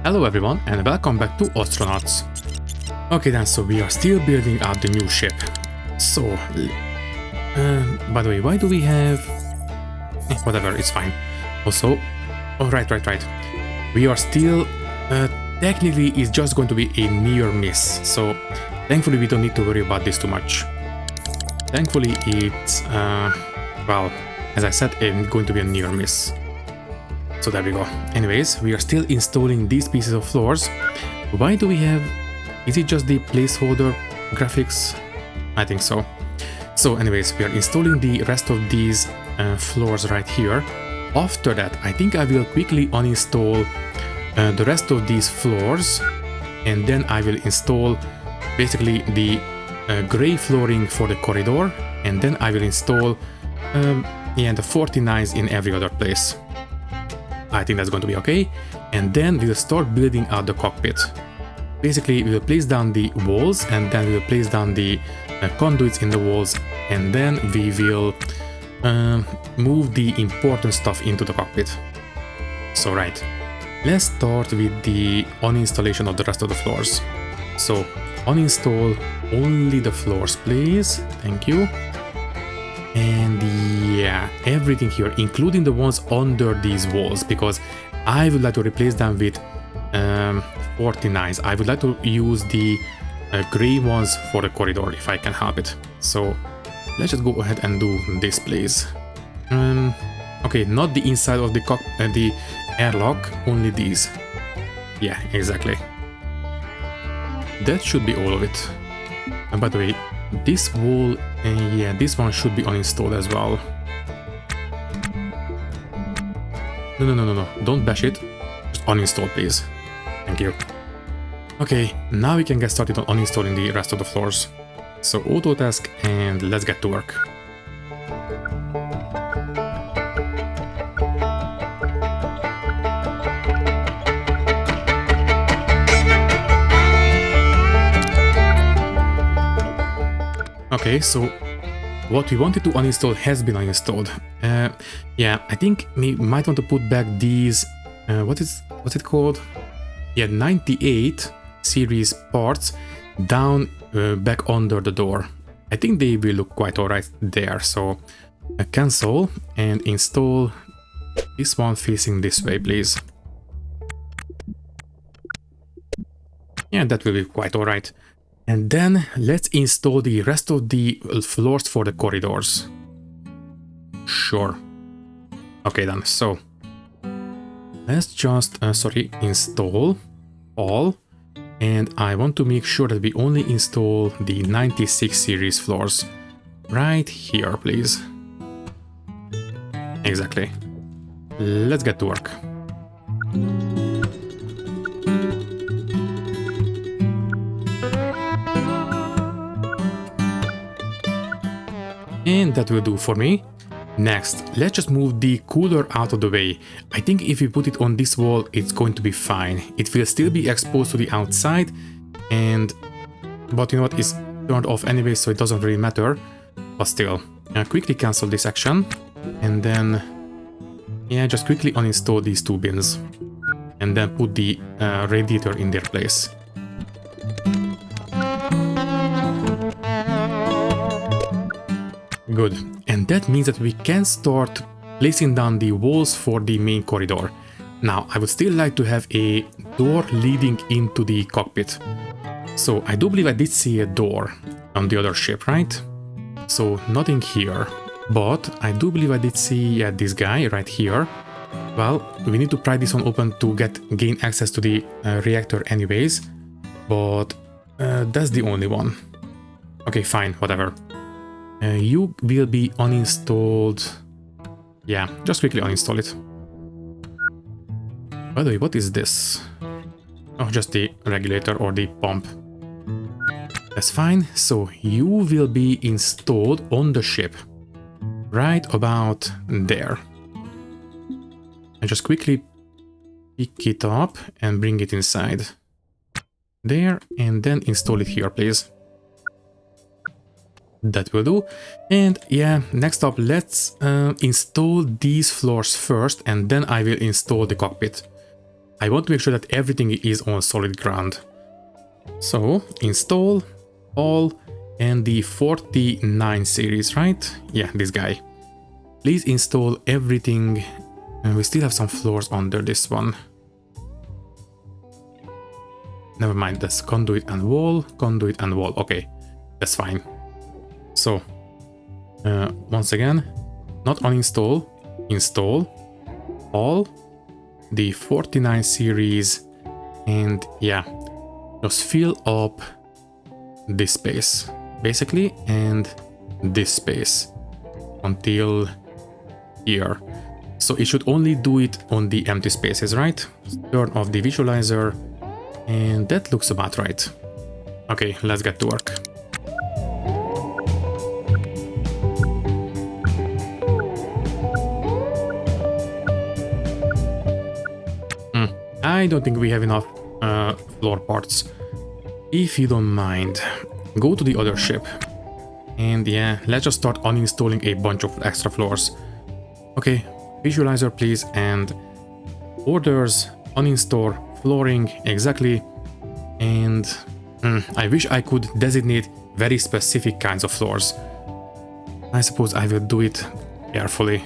Hello everyone and welcome back to Ostranauts. Okay then, so we are still building out the new ship. So, by the way, why do we have... whatever, it's fine. Also, oh right. We are still, technically it's just going to be a near miss. So, thankfully we don't need to worry about this too much. Thankfully it's, well, as I said, it's going to be a near miss. So there we go. Anyways, we are still installing these pieces of floors. Why do we have... is it just the placeholder graphics? I think so. So anyways, we are installing the rest of these floors right here. After that, I think I will quickly uninstall the rest of these floors. And then I will install basically the gray flooring for the corridor. And then I will install the 49s in every other place. I think that's going to be okay. And then we will start building out the cockpit. Basically, we will place down the walls and then we will place down the conduits in the walls. And then we will move the important stuff into the cockpit. So right, let's start with the uninstallation of the rest of the floors. So uninstall only the floors, please. Thank you. And yeah, everything here, including the ones under these walls, because I would like to replace them with 49s. I would like to use the gray ones for the corridor if I can help it. So let's just go ahead and do this, please. Okay, not the inside of the airlock, only these. Yeah, exactly. That should be all of it. And by the way, this wall, yeah, this one should be uninstalled as well. No, don't bash it. Just uninstall, please. Thank you. Okay, now we can get started on uninstalling the rest of the floors. So auto task and let's get to work. Okay, so what we wanted to uninstall has been uninstalled. Yeah, I think we might want to put back these, what's it called? Yeah, 98 series parts down back under the door. I think they will look quite alright there. So cancel and install this one facing this way, please. Yeah, that will be quite alright. And then let's install the rest of the floors for the corridors. Sure. Okay then, so let's just, install all. And I want to make sure that we only install the 96 series floors. Right here, please. Exactly. Let's get to work. And that will do for me. Next, let's just move the cooler out of the way. I think if we put it on this wall, it's going to be fine. It will still be exposed to the outside, but you know what, it's turned off anyway, so it doesn't really matter. But still, quickly cancel this action, and then, yeah, just quickly uninstall these two bins, and then put the radiator in their place. Good, and that means that we can start placing down the walls for the main corridor. Now, I would still like to have a door leading into the cockpit. So I do believe I did see a door on the other ship, right? So nothing here, but I do believe I did see this guy right here. Well, we need to pry this one open to gain access to the reactor anyways, but that's the only one. Okay, fine, whatever. You will be uninstalled. Yeah, just quickly uninstall it. By the way, what is this? Oh, just the regulator or the pump. That's fine. So you will be installed on the ship. Right about there. And just quickly pick it up and bring it inside. There, and then install it here, please. That will do. And yeah, next up, let's install these floors first, and then I will install the cockpit. I want to make sure that everything is on solid ground. So install all and the 49 series, right? Yeah, this guy. Please install everything. And we still have some floors under this one. Never mind, that's conduit and wall, conduit and wall. Okay, that's fine. So, once again, not uninstall, install all the 49 series, and yeah, just fill up this space, basically, and this space until here. So it should only do it on the empty spaces, right? Turn off the visualizer, and that looks about right. Okay, let's get to work. I don't think we have enough floor parts. If you don't mind, go to the other ship. And yeah, let's just start uninstalling a bunch of extra floors. Okay, visualizer please, and orders, uninstall, flooring, exactly. And I wish I could designate very specific kinds of floors. I suppose I will do it carefully.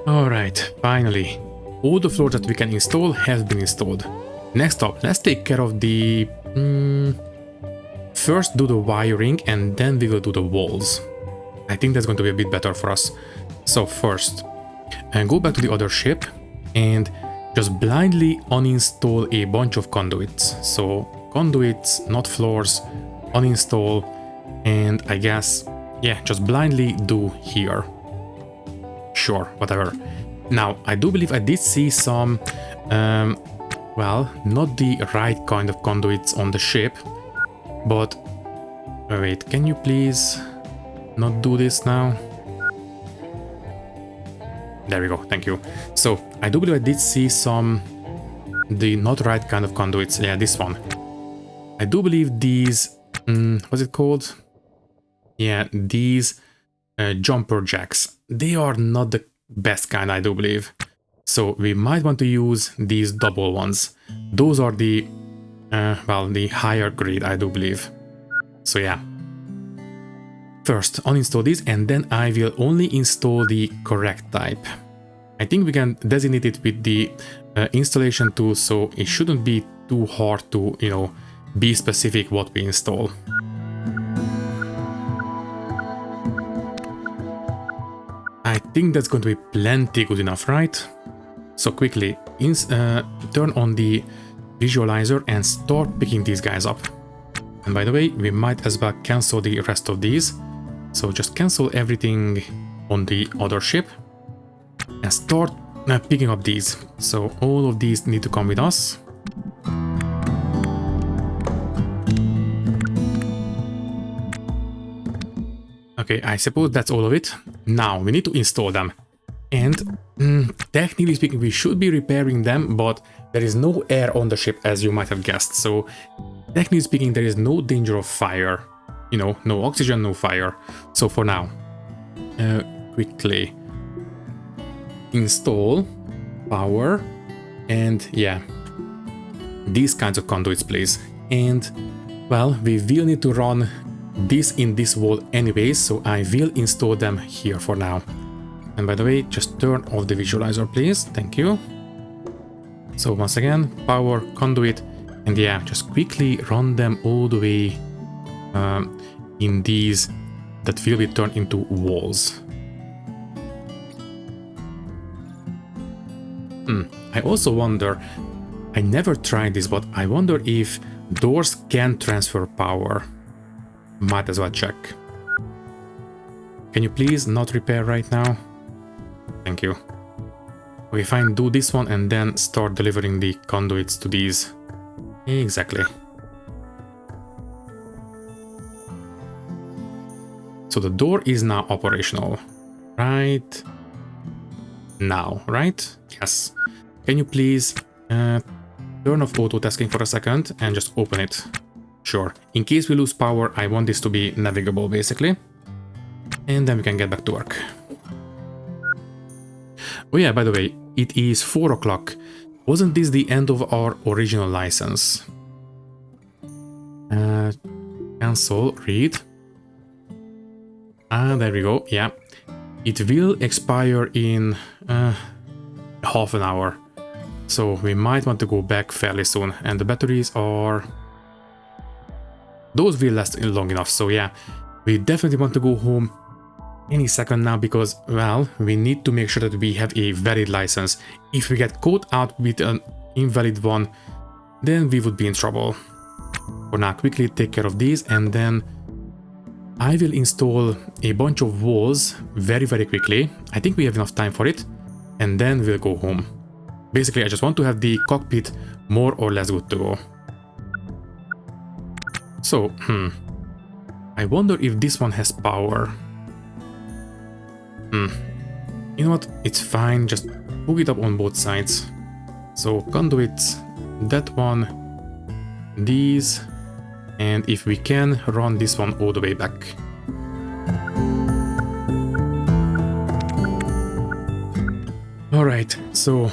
Alright, finally. All the floors that we can install have been installed. Next up, let's take care of the... first do the wiring and then we will do the walls. I think that's going to be a bit better for us. So first, go back to the other ship and just blindly uninstall a bunch of conduits. So conduits, not floors, uninstall, and I guess, yeah, just blindly do here. Sure, whatever. Now, I do believe I did see some, well, not the right kind of conduits on the ship, but wait, can you please not do this now? There we go, thank you. So, I do believe I did see some, the not right kind of conduits. Yeah, this one. I do believe these, what's it called? Yeah, these jumper jacks. They are not the best kind, I do believe. So we might want to use these double ones. Those are the, well, the higher grade, I do believe. So yeah. First, uninstall this, and then I will only install the correct type. I think we can designate it with the installation tool, so it shouldn't be too hard to, you know, be specific what we install. I think that's going to be plenty good enough, right? So quickly, turn on the visualizer and start picking these guys up. And by the way, we might as well cancel the rest of these. So just cancel everything on the other ship and start picking up these. So all of these need to come with us. Okay, I suppose that's all of it. Now we need to install them. And technically speaking, we should be repairing them, but there is no air on the ship, as you might have guessed. So technically speaking, there is no danger of fire. You know, no oxygen, no fire. So for now. quickly install power and yeah, these kinds of conduits, please. And well, we will need to run this in this wall anyways, so I will install them here for now. And by the way, just turn off the visualizer, please. Thank you. So once again, power, conduit, and yeah, just quickly run them all the way in these that will be turned into walls. I also wonder, I never tried this, but I wonder if doors can transfer power. Might as well check. Can you please not repair right now? Thank you. Okay, fine, do this one and then start delivering the conduits to these. Exactly. So the door is now operational. Right now, right? Yes. Can you please turn off auto-tasking for a second and just open it? Sure. In case we lose power, I want this to be navigable, basically. And then we can get back to work. Oh yeah, by the way, it is 4 o'clock. Wasn't this the end of our original license? Cancel, read. There we go, yeah. It will expire in half an hour. So we might want to go back fairly soon. And the batteries are... those will last long enough, so yeah. We definitely want to go home any second now because, well, we need to make sure that we have a valid license. If we get caught out with an invalid one, then we would be in trouble. For now, quickly take care of these and then I will install a bunch of walls very, very quickly. I think we have enough time for it. And then we'll go home. Basically, I just want to have the cockpit more or less good to go. So, I wonder if this one has power. You know what? It's fine. Just hook it up on both sides. So, conduits, that one, these, and if we can, run this one all the way back. Alright, so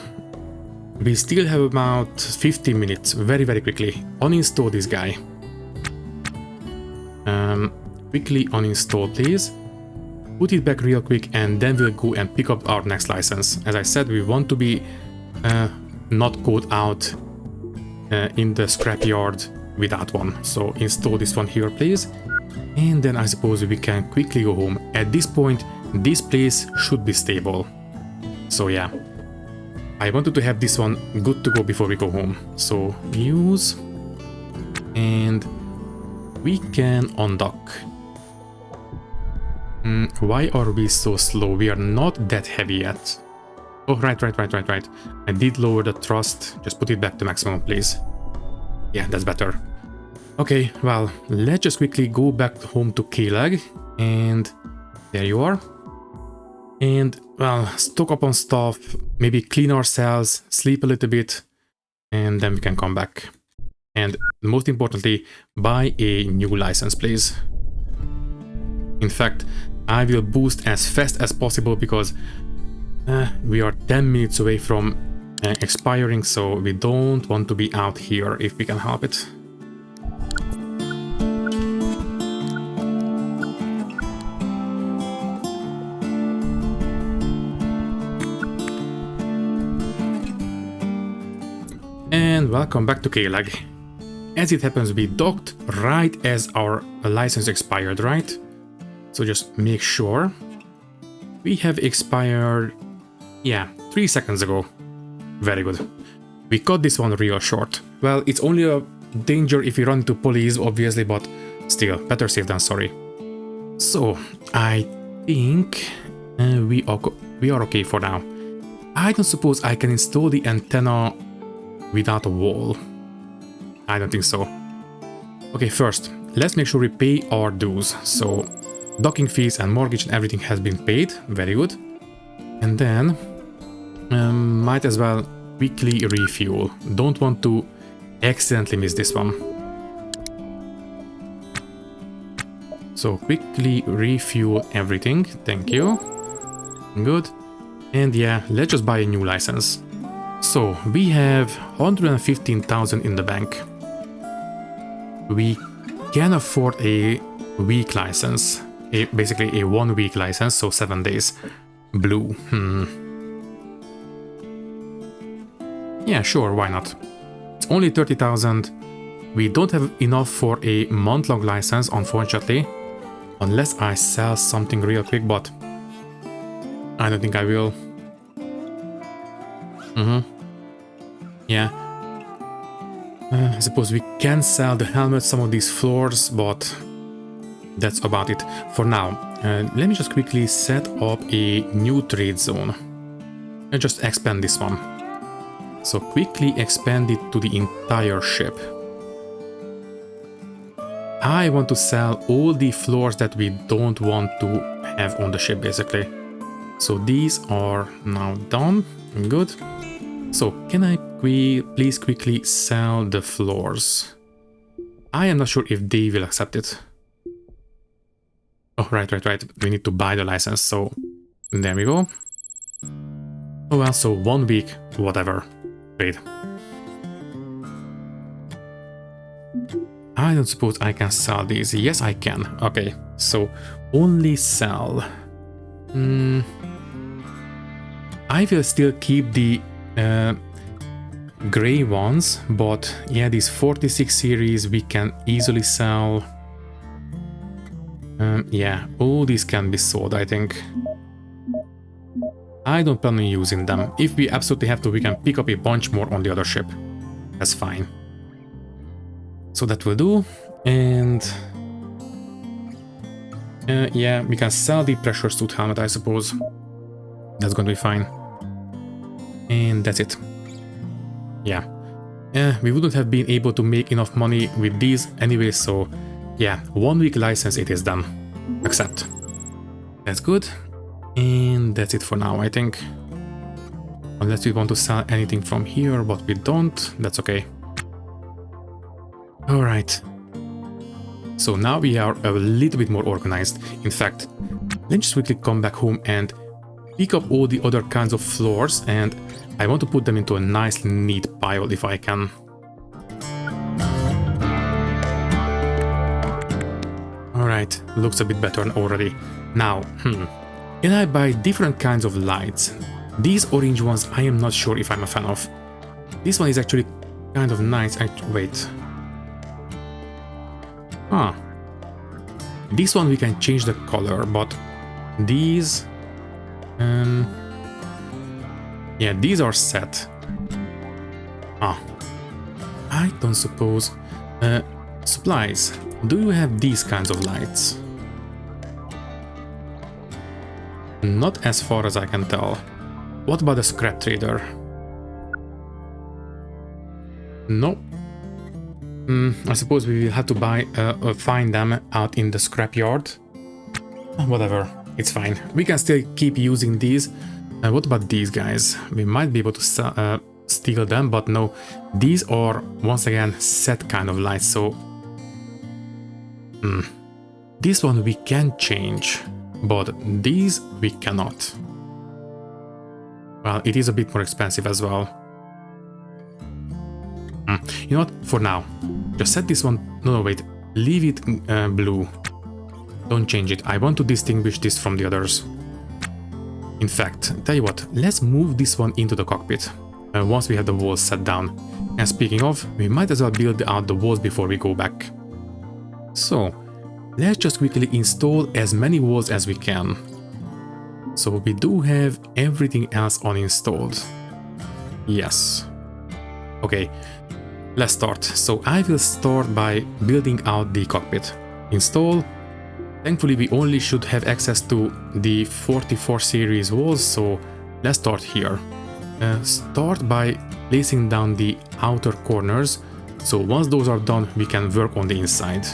we still have about 15 minutes, very, very quickly. Uninstall this guy. Quickly uninstall, please. Put it back real quick and then we'll go and pick up our next license. As I said, we want to be not caught out in the scrapyard without one. So install this one here, please. And then I suppose we can quickly go home. At this point, this place should be stable. So yeah, I wanted to have this one good to go before we go home. So use, and we can undock. Why are we so slow? We are not that heavy yet. Oh, right. I did lower the thrust. Just put it back to maximum, please. Yeah, that's better. Okay, well, let's just quickly go back home to K-Lag. And there you are. And, well, stock up on stuff, maybe clean ourselves, sleep a little bit, and then we can come back. And most importantly, buy a new license, please. In fact, I will boost as fast as possible because we are 10 minutes away from expiring, so we don't want to be out here if we can help it. And welcome back to K-Lag. As it happens, we docked right as our license expired, right? So just make sure. We have expired, yeah, 3 seconds ago. Very good. We cut this one real short. Well, it's only a danger if we run into police, obviously, but still, better safe than sorry. So, I think we are okay for now. I don't suppose I can install the antenna without a wall. I don't think so. Okay, first, let's make sure we pay our dues. So, docking fees and mortgage and everything has been paid. Very good. And then, might as well quickly refuel. Don't want to accidentally miss this one. So quickly refuel everything. Thank you. Good. And yeah, let's just buy a new license. So we have 115,000 in the bank. We can afford a week license. Basically a 1 week license, so 7 days. Blue. Yeah, sure, why not? It's only 30,000. We don't have enough for a month-long license, unfortunately. Unless I sell something real quick, but I don't think I will. Yeah. I suppose we can sell the helmet, some of these floors, but that's about it for now. Let me just quickly set up a new trade zone and just expand this one. So quickly expand it to the entire ship. I want to sell all the floors that we don't want to have on the ship, basically. So these are now done. Good. So can I please quickly sell the floors? I am not sure if they will accept it. Oh, right. We need to buy the license, so there we go. Oh well, so 1 week, whatever. Wait. I don't suppose I can sell these. Yes, I can. Okay, so only sell. I will still keep the gray ones, but yeah, these 46 series we can easily sell. Yeah, all these can be sold, I think. I don't plan on using them. If we absolutely have to, we can pick up a bunch more on the other ship. That's fine. So that will do. And yeah, we can sell the pressure suit helmet, I suppose. That's going to be fine. And that's it. Yeah. We wouldn't have been able to make enough money with these anyway, so yeah, 1 week license it is done. Accept. That's good. And that's it for now, I think. Unless we want to sell anything from here, but we don't, that's okay. Alright. So now we are a little bit more organized. In fact, let's just quickly come back home and pick up all the other kinds of floors, and I want to put them into a nice neat pile if I can. Alright, looks a bit better already. Now, can I buy different kinds of lights? These orange ones I am not sure if I'm a fan of. This one is actually kind of nice. Wait. This one we can change the color, but these... yeah, these are set. I don't suppose... supplies. Do you have these kinds of lights? Not as far as I can tell. What about the scrap trader? No. I suppose we will have to buy, find them out in the scrap yard. Whatever, it's fine. We can still keep using these. What about these guys? We might be able to steal them, but no. These are, once again, set kind of lights, so... This one we can change, but these we cannot. Well, it is a bit more expensive as well. You know what? For now, just set this one... No, wait. Leave it blue. Don't change it. I want to distinguish this from the others. In fact, tell you what, let's move this one into the cockpit once we have the walls set down. And speaking of, we might as well build out the walls before we go back. So, let's just quickly install as many walls as we can. So we do have everything else uninstalled. Yes. Okay, let's start. So I will start by building out the cockpit. Install. Thankfully we only should have access to the 44 series walls, so let's start here. Start by placing down the outer corners, so once those are done we can work on the inside.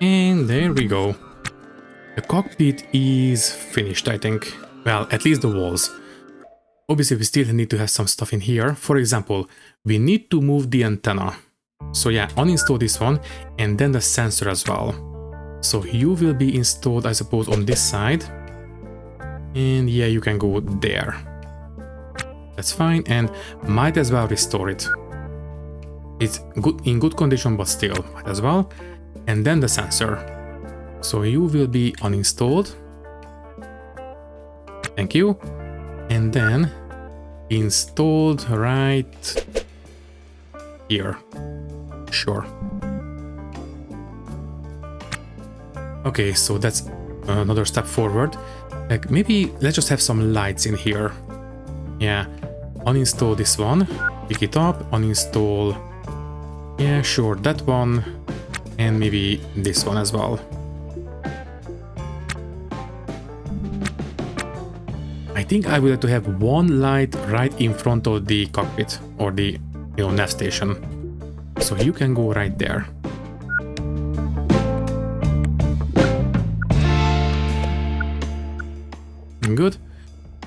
And there we go. The cockpit is finished, I think. Well, at least the walls. Obviously, we still need to have some stuff in here. For example, we need to move the antenna. So yeah, uninstall this one and then the sensor as well. So you will be installed, I suppose, on this side. And yeah, you can go there. That's fine, and might as well restore it. It's good, in good condition, but still, might as well. And then the sensor. So you will be uninstalled. Thank you. And then installed right here. Sure. Okay, so that's another step forward. Like maybe let's just have some lights in here. Yeah, uninstall this one, pick it up, uninstall. Yeah, sure, that one, and maybe this one as well. I think I would like to have one light right in front of the cockpit or the nav station. So you can go right there. Good.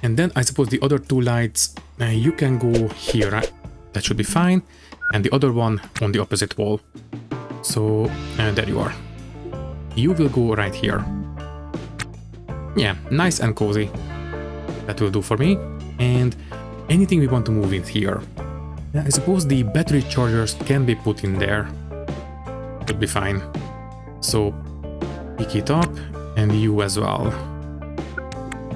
And then I suppose the other two lights, you can go here, right? That should be fine. And the other one on the opposite wall. So there you are. You will go right here. Yeah, nice and cozy. That will do for me. And anything we want to move in here. Yeah, I suppose the battery chargers can be put in there. Should be fine. So pick it up and you as well.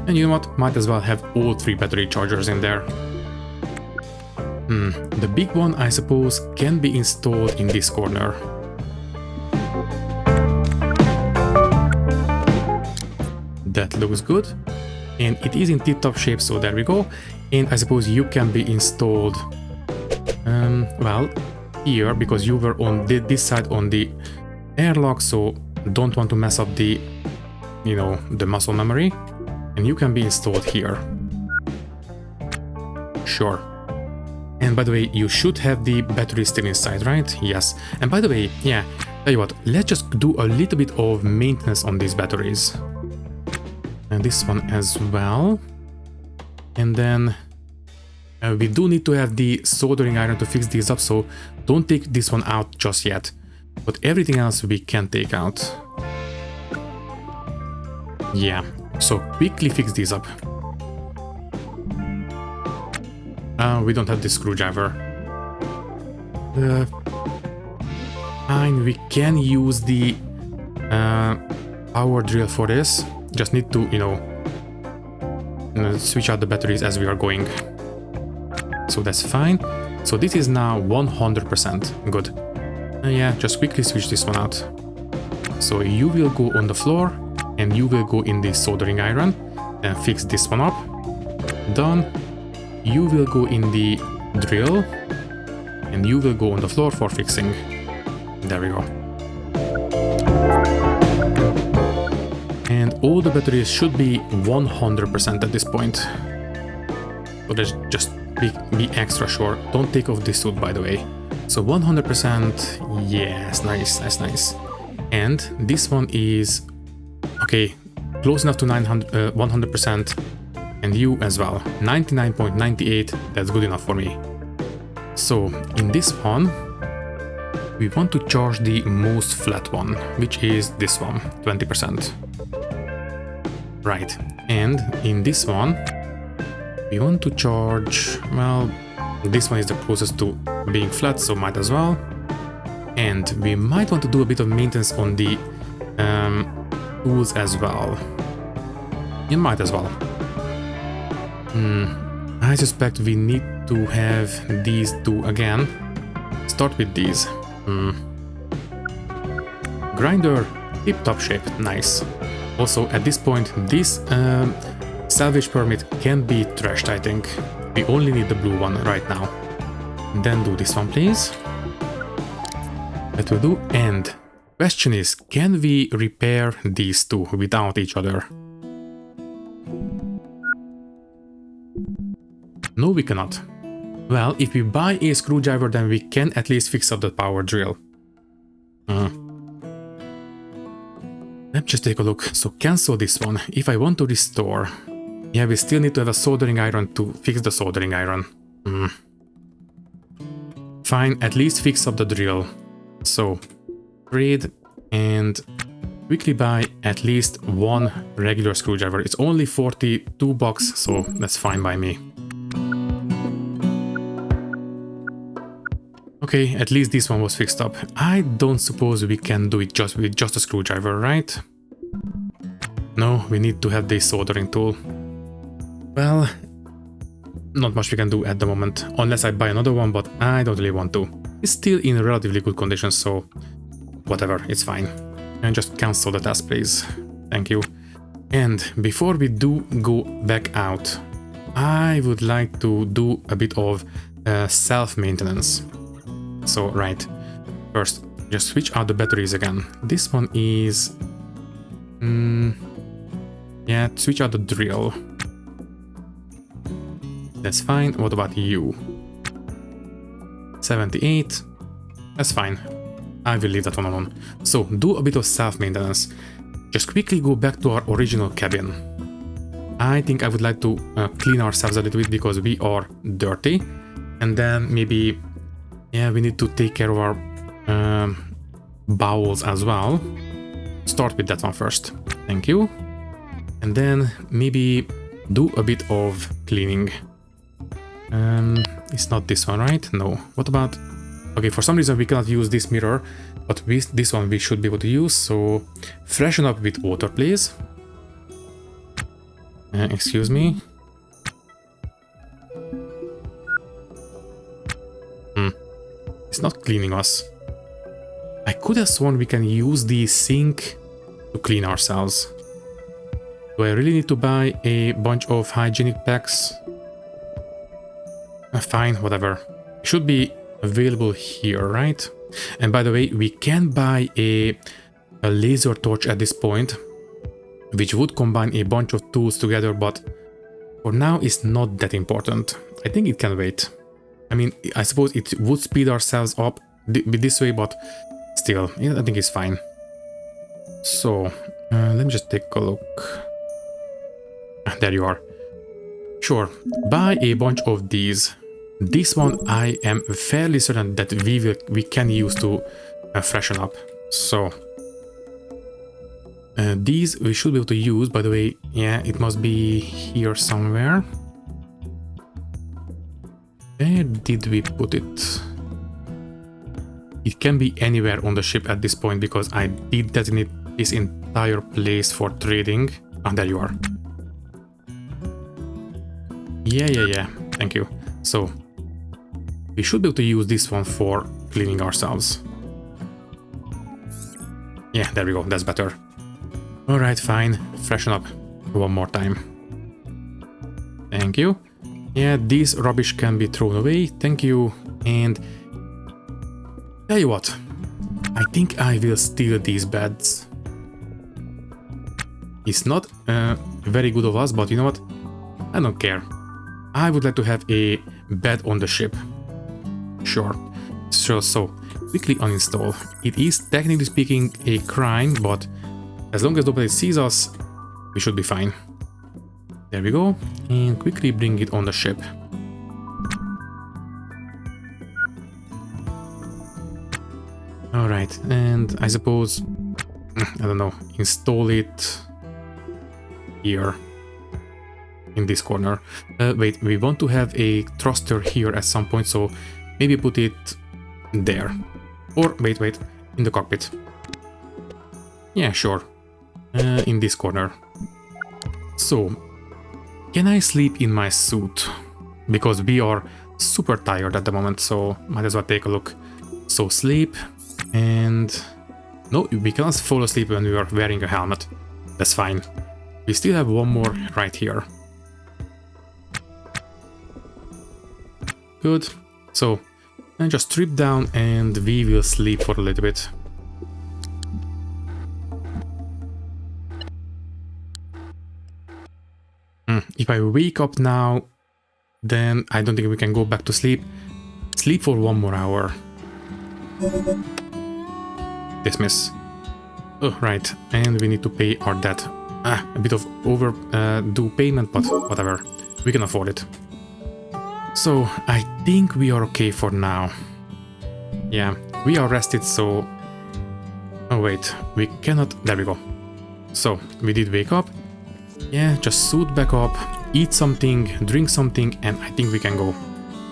And you know what, might as well have all three battery chargers in there. The big one, I suppose, can be installed in this corner. That looks good. And it is in tip-top shape, so there we go. And I suppose you can be installed, well, here, because you were on this side on the airlock, so don't want to mess up the, the muscle memory. And you can be installed here. Sure. And by the way, you should have the battery still inside, right? Yes. And by the way, yeah, tell you what, let's just do a little bit of maintenance on these batteries. And this one as well. And then we do need to have the soldering iron to fix these up, so don't take this one out just yet. But everything else we can take out. Yeah. So quickly fix these up. We don't have the screwdriver. Fine, we can use the power drill for this. Just need to, switch out the batteries as we are going. So that's fine. So this is now 100% good. Yeah, just quickly switch this one out. So you will go on the floor. And you will go in the soldering iron and fix this one up. Done. You will go in the drill and you will go on the floor for fixing. There we go. And all the batteries should be 100% at this point. So let's just be extra sure. Don't take off this suit, by the way. So 100%, yes, nice, that's nice. And this one is okay, close enough to 100%, and you as well, 99.98, that's good enough for me. So in this one, we want to charge the most flat one, which is this one, 20%. Right, and in this one, we want to charge, well, this one is the closest to being flat, so might as well. And we might want to do a bit of maintenance on the tools as well. You might as well. I suspect we need to have these two again. Start with these. Grinder, tip-top shape, nice. Also, at this point, this salvage permit can be trashed, I think. We only need the blue one right now. Then do this one, please. That will do. And question is, can we repair these two without each other? No, we cannot. Well, if we buy a screwdriver, then we can at least fix up the power drill. Just take a look. So cancel this one. If I want to restore, yeah, we still need to have a soldering iron to fix the soldering iron. Fine, at least fix up the drill. So, trade and quickly buy at least one regular screwdriver. It's only 42 bucks, so that's fine by me. Okay, at least this one was fixed up. I don't suppose we can do it just with just a screwdriver, right? No, we need to have the soldering tool. Well, not much we can do at the moment, unless I buy another one, but I don't really want to. It's still in relatively good condition, so whatever, it's fine. And just cancel the task, please. Thank you. And before we do go back out, I would like to do a bit of self-maintenance. So, right, first, just switch out the batteries again. This one is... yeah, switch out the drill. That's fine. What about you? 78. That's fine. I will leave that one alone. So, do a bit of self-maintenance. Just quickly go back to our original cabin. I think I would like to clean ourselves a little bit because we are dirty. And then maybe... yeah, we need to take care of our bowels as well. Start with that one first. Thank you. And then maybe do a bit of cleaning. It's not this one, right? No. What about... okay, for some reason we cannot use this mirror, but with this one we should be able to use, so freshen up with water, please. Excuse me. It's not cleaning us. I could have sworn we can use the sink to clean ourselves. Do I really need to buy a bunch of hygienic packs? Fine, whatever. It should be available here, right? And by the way, we can buy a laser torch at this point, which would combine a bunch of tools together, but for now it's not that important. I think it can wait. I mean, I suppose it would speed ourselves up this way, but still, yeah, I think it's fine. So, let me just take a look. There you are. Sure, buy a bunch of these. This one I am fairly certain that we can use to freshen up. So, these we should be able to use. By the way, yeah, it must be here somewhere. Where did we put it? It can be anywhere on the ship at this point because I did designate this entire place for trading. Ah, there you are. Yeah. Thank you. So, we should be able to use this one for cleaning ourselves. Yeah, there we go. That's better. Alright, fine. Freshen up one more time. Thank you. Yeah, this rubbish can be thrown away. Thank you. And tell you what, I think I will steal these beds. It's not very good of us, but you know what? I don't care. I would like to have a bed on the ship. Sure. So quickly uninstall. It is technically speaking a crime, but as long as nobody sees us, we should be fine. There we go, and quickly bring it on the ship. Alright, and I suppose, I don't know, install it here, in this corner. Wait, we want to have a thruster here at some point, so maybe put it there. Or, wait, in the cockpit. Yeah, sure, in this corner. So, can I sleep in my suit? Because we are super tired at the moment, so might as well take a look. So sleep, and no, we cannot fall asleep when we are wearing a helmet. That's fine. We still have one more right here. Good. So, and just strip down and we will sleep for a little bit. If I wake up now, then I don't think we can go back to sleep. Sleep for one more hour. Dismiss. Oh, right, and we need to pay our debt. A bit of overdue payment, but whatever. We can afford it. So, I think we are okay for now. Yeah, we are rested, so... Oh wait, we cannot... There we go. So, we did wake up. Yeah, just suit back up, eat something, drink something, and I think we can go.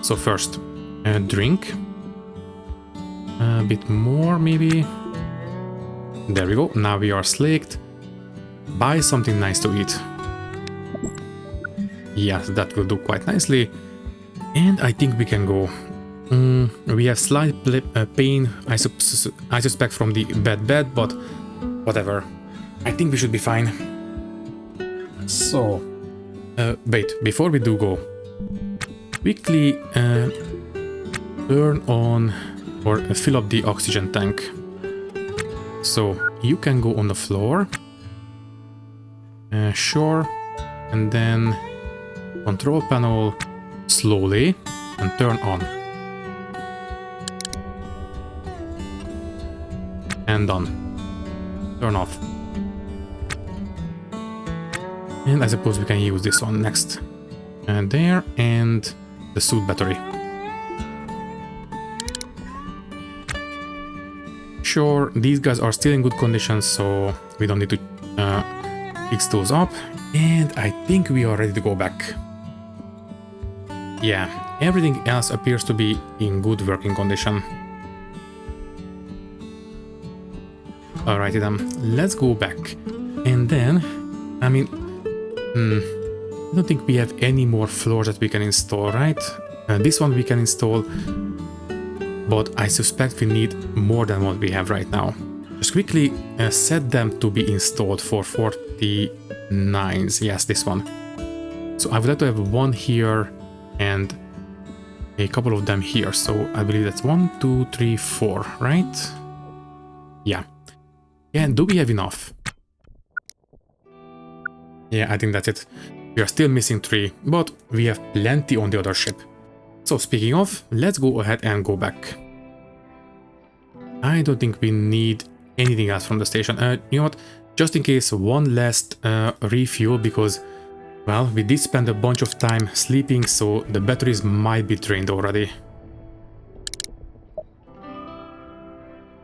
So first, drink. A bit more, maybe. There we go, now we are slaked. Buy something nice to eat. Yes, that will do quite nicely. And I think we can go. We have slight pain, I suspect from the bad bed, but whatever. I think we should be fine. So, wait, before we do go, quickly turn on or fill up the oxygen tank. So, you can go on the floor. Sure. And then control panel slowly and turn on. And done. Turn off. And I suppose we can use this one next. And there, and the suit battery. Sure, these guys are still in good condition, so we don't need to fix those up. And I think we are ready to go back. Yeah, everything else appears to be in good working condition. Alrighty then, let's go back. And then, I mean, I don't think we have any more floors that we can install, right? This one we can install, but I suspect we need more than what we have right now. Just quickly set them to be installed for 49s. Yes, this one. So I would like to have one here and a couple of them here. So I believe that's 1, 2, 3, 4, right? Yeah. And do we have enough? Yeah, I think that's it. We are still missing 3, but we have plenty on the other ship. So speaking of, let's go ahead and go back. I don't think we need anything else from the station. You know what? Just in case, one last refuel, because, well, we did spend a bunch of time sleeping, so the batteries might be drained already.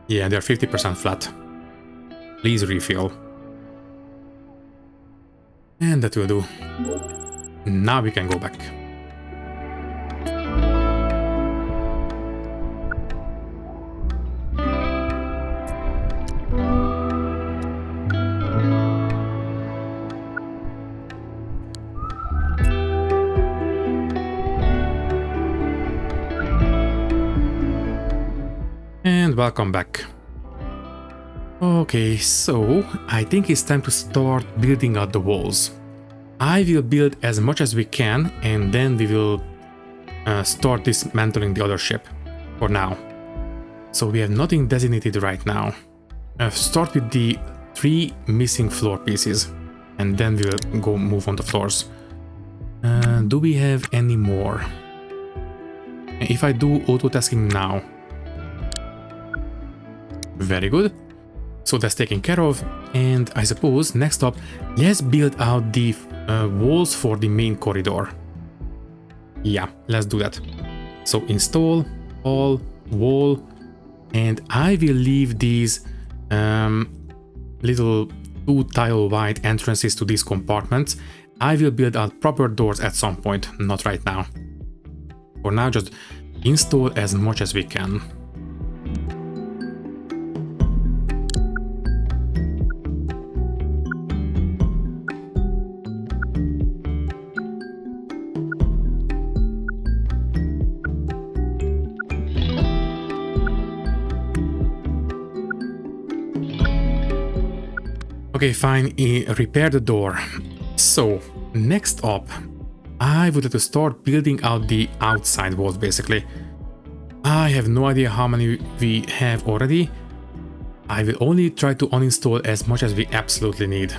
Yeah, they're 50% flat. Please refill. And that will do. Now we can go back. And welcome back. Okay, so I think it's time to start building out the walls. I will build as much as we can, and then we will start dismantling the other ship for now. So we have nothing designated right now. Start with the 3 missing floor pieces, and then we'll go move on the floors. Do we have any more? If I do auto-tasking now. Very good. So that's taken care of, and I suppose next up, let's build out the walls for the main corridor. Yeah, let's do that. So install all wall, and I will leave these little 2 tile wide entrances to these compartments. I will build out proper doors at some point, not right now. For now, just install as much as we can. Okay, fine, repair the door. So, next up, I would like to start building out the outside walls, basically. I have no idea how many we have already. I will only try to uninstall as much as we absolutely need.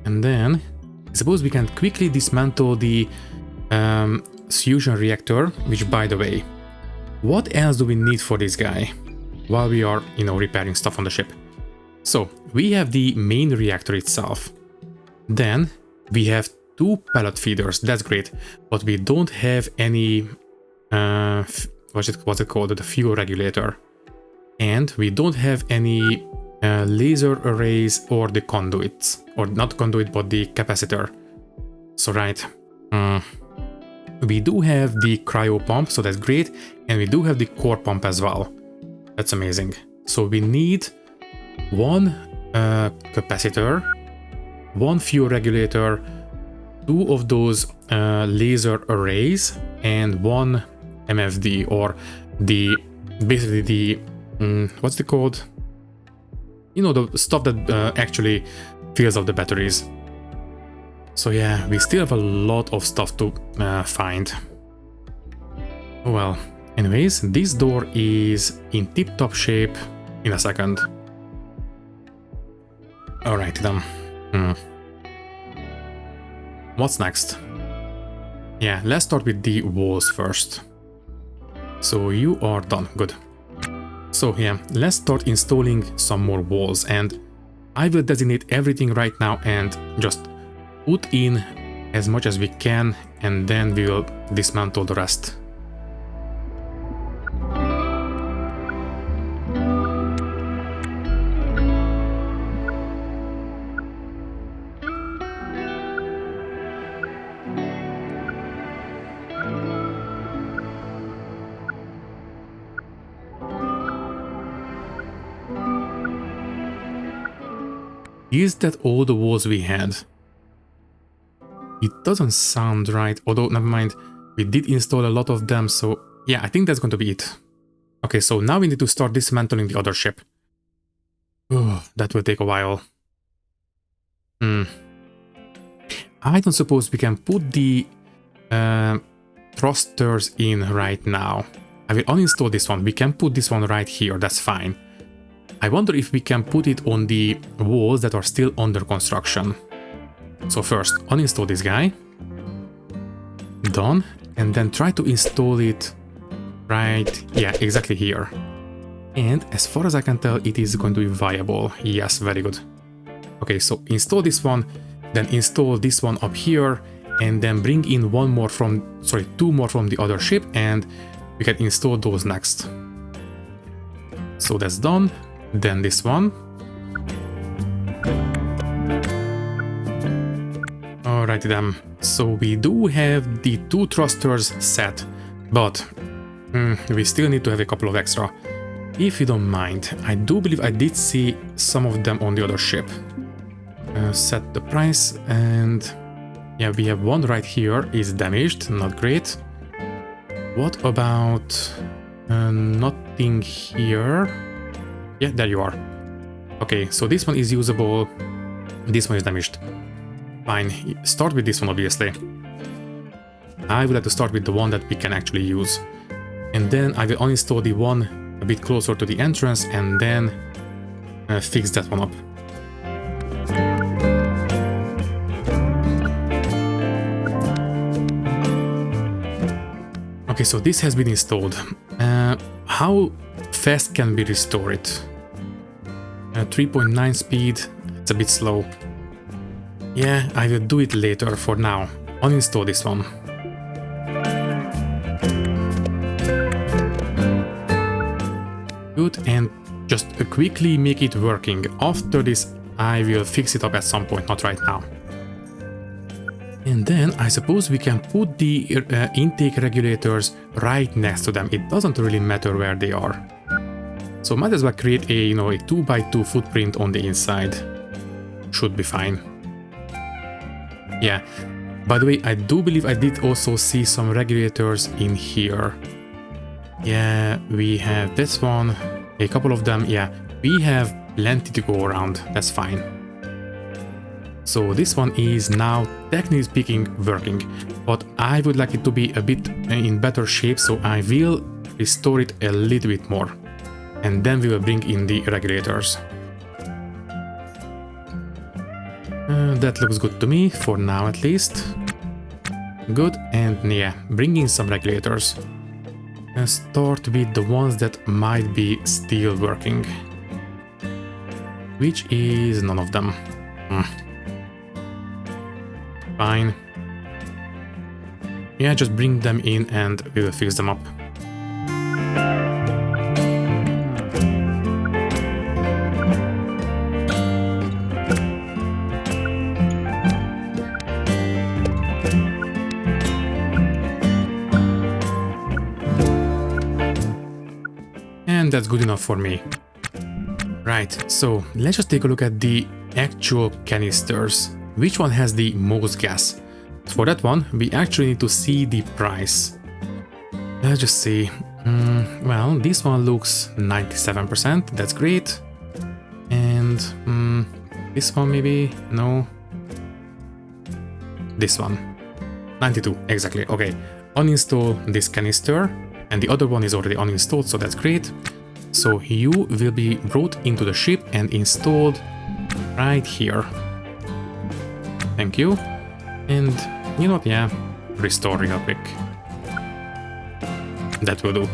And then, I suppose we can quickly dismantle the fusion reactor, which, by the way, what else do we need for this guy? While we are, repairing stuff on the ship. So we have the main reactor itself. Then we have 2 pellet feeders, that's great, but we don't have any, what's it called, the fuel regulator. And we don't have any laser arrays or the conduits, or not conduit, but the capacitor. So right, we do have the cryo pump, so that's great, and we do have the core pump as well. That's amazing. So we need 1 capacitor, 1 fuel regulator, 2 of those laser arrays, and 1 MFD, or the basically the what's it called? You know, the stuff that actually fills up the batteries. So yeah, we still have a lot of stuff to find. Well, anyways, this door is in tip-top shape in a second. Alright then. What's next? Yeah, let's start with the walls first. So you are done, good. So yeah, let's start installing some more walls, and I will designate everything right now and just put in as much as we can, and then we will dismantle the rest. Is that all the walls we had? It doesn't sound right, although never mind, we did install a lot of them, so yeah, I think that's going to be it. Okay, so now we need to start dismantling the other ship. Oh, that will take a while. I don't suppose we can put the thrusters in right now. I will uninstall this one. We can put this one right here, that's fine. I wonder if we can put it on the walls that are still under construction. So first, uninstall this guy. Done. And then try to install it right, yeah, exactly here. And as far as I can tell, it is going to be viable. Yes, very good. Okay, so install this one, then install this one up here, and then bring in 2 more from the other ship, and we can install those next. So that's done. Then this one. Alrighty then. So we do have the 2 thrusters set, but we still need to have a couple of extra. If you don't mind, I do believe I did see some of them on the other ship. Set the price, and yeah, we have one right here, is damaged, not great. What about nothing here? Yeah, there you are. Okay, so this one is usable, this one is damaged. Fine, start with this one obviously. I would like to start with the one that we can actually use. And then I will uninstall the one a bit closer to the entrance, and then fix that one up. Okay, so this has been installed. How fast can we restore it? 3.9 speed, it's a bit slow. Yeah, I will do it later. For now, uninstall this one. Good, and just quickly make it working. After this, I will fix it up at some point, not right now. And then I suppose we can put the intake regulators right next to them. It doesn't really matter where they are. So might as well create a, a 2x2 footprint on the inside. Should be fine. Yeah. By the way, I do believe I did also see some regulators in here. Yeah, we have this one, a couple of them. Yeah, we have plenty to go around. That's fine. So this one is now, technically speaking, working, but I would like it to be a bit in better shape, so I will restore it a little bit more. And then we will bring in the regulators. That looks good to me, for now at least. Good, and yeah, bring in some regulators. Start with the ones that might be still working. which is none of them. Fine. Yeah, just bring them in and we will fix them up. And that's good enough for me. Right, so let's just take a look at the actual canisters. Which one has the most gas? For that one, we actually need to see the price. Let's just see. Well, this one looks 97%, that's great. And this one maybe, no. This one, 92, exactly, okay. Uninstall this canister, and the other one is already uninstalled, so that's great. So you will be brought into the ship and installed right here. Thank you. And you know what, yeah, restore real quick. That will do.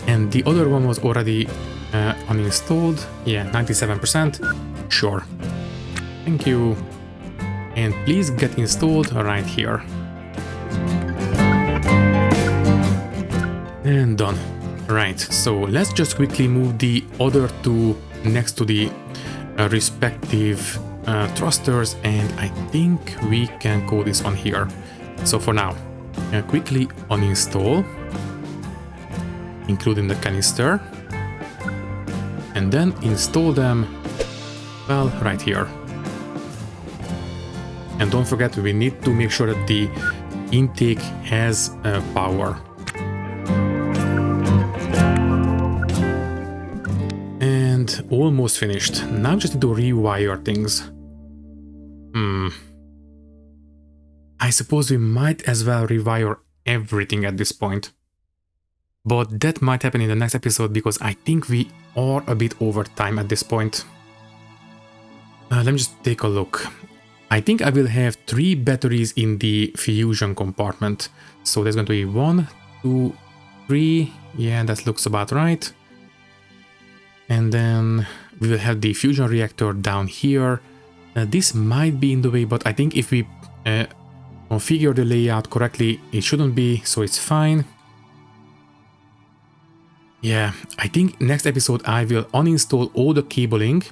And the other one was already uninstalled. Yeah, 97%. Sure. Thank you. And please get installed right here. And done. Right, so let's just quickly move the other two next to the respective thrusters, and I think we can call this one here. So for now, quickly uninstall, including the canister, and then install them, well, right here. And don't forget, we need to make sure that the intake has power. And almost finished. Now just need to rewire things. I suppose we might as well rewire everything at this point. But that might happen in the next episode because I think we are a bit over time at this point. Let me just take a look. I think I will have 3 batteries in the fusion compartment. So there's going to be 1, 2, 3. Yeah, that looks about right. And then we will have the fusion reactor down here. This might be in the way, but I think if we configure the layout correctly, it shouldn't be, so it's fine. Yeah, I think next episode I will uninstall all the cabling,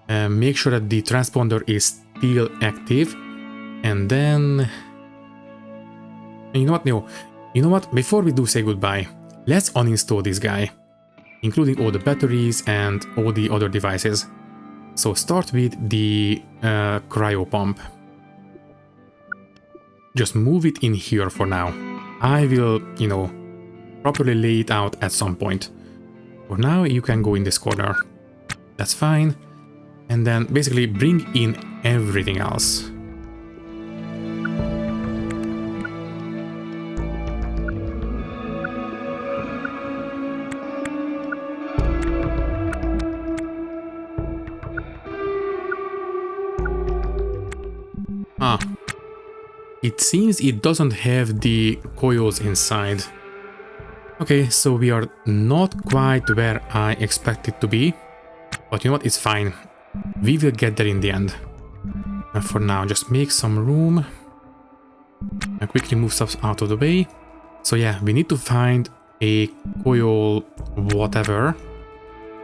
make sure that the transponder is still active, and then... You know what, no. You know what, before we do say goodbye, let's uninstall this guy, including all the batteries and all the other devices. So start with the cryo pump. Just move it in here for now. I will, you know, properly lay it out at some point. For now, you can go in this corner. That's fine. And then basically bring in everything else. It seems it doesn't have the coils inside. Okay, so we are not quite where I expected to be, but you know what, it's fine. We will get there in the end. And for now, just make some room and quickly move stuff out of the way. So yeah, we need to find a coil whatever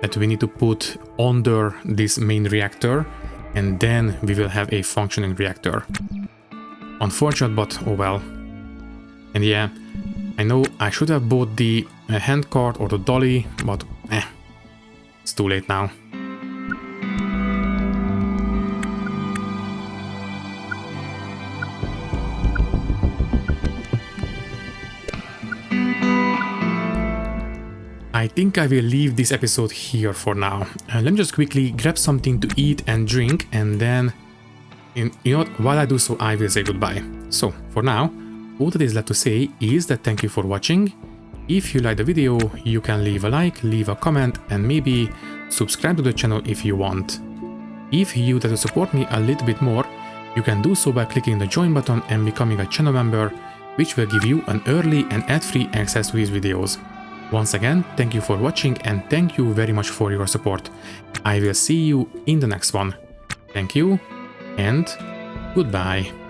that we need to put under this main reactor, and then we will have a functioning reactor. Unfortunate, but oh well. And yeah, I know I should have bought the handcart or the dolly, but it's too late now. I think I will leave this episode here for now. Let me just quickly grab something to eat and drink, and then, you know what, while I do so, I will say goodbye. So, for now, all that is left to say is that thank you for watching. If you like the video, you can leave a like, leave a comment, and maybe subscribe to the channel if you want. If you would like to support me a little bit more, you can do so by clicking the join button and becoming a channel member, which will give you an early and ad-free access to these videos. Once again, thank you for watching and thank you very much for your support. I will see you in the next one. Thank you and goodbye.